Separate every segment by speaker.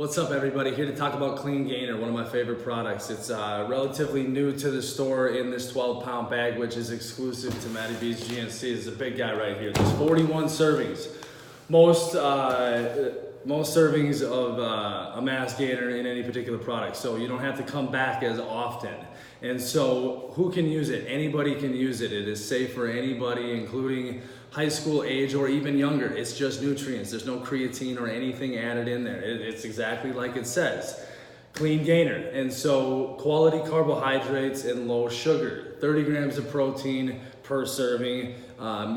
Speaker 1: What's up, everybody? Here to talk about Clean Gainer, one of my favorite products. It's relatively new to the store in this 12-pound bag, which is exclusive to Matty B's GNC. This is a big guy right here. There's 41 servings. Most servings of a mass gainer in any particular product, so you don't have to come back as often. And so who can use it? Anybody can use it. It is safe for anybody, including high school age or even younger. It's just nutrients. There's no creatine or anything added in there. It's exactly like it says. Clean Gainer. And so quality carbohydrates and low sugar. 30 grams of protein per serving.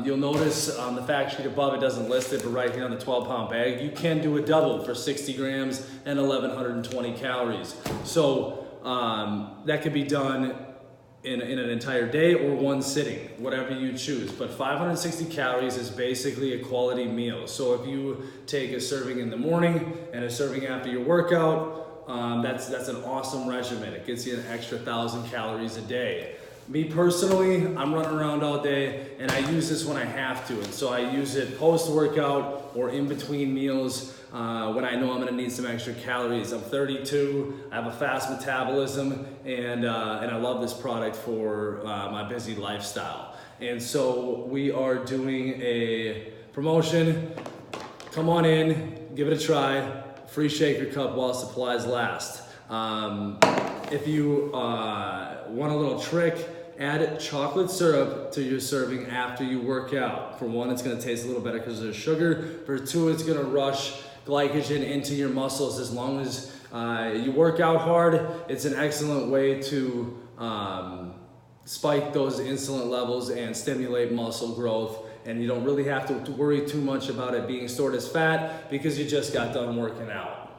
Speaker 1: You'll notice on the fact sheet above, it doesn't list it, but right here on the 12-pound bag, you can do a double for 60 grams and 1,120 calories. So that could be done in an entire day or one sitting, whatever you choose. But 560 calories is basically a quality meal. So if you take a serving in the morning and a serving after your workout, that's an awesome regimen. It gets you an extra 1,000 calories a day. Me personally, I'm running around all day and I use this when I have to. And so I use it post-workout or in between meals when I know I'm gonna need some extra calories. I'm 32, I have a fast metabolism, and I love this product for my busy lifestyle. And so we are doing a promotion. Come on in, give it a try. Free shaker cup while supplies last. If you want a little trick, add chocolate syrup to your serving after you work out. For one, it's gonna taste a little better because there's sugar. For two, it's gonna rush glycogen into your muscles. As long as you work out hard, it's an excellent way to spike those insulin levels and stimulate muscle growth. And you don't really have to worry too much about it being stored as fat because you just got done working out.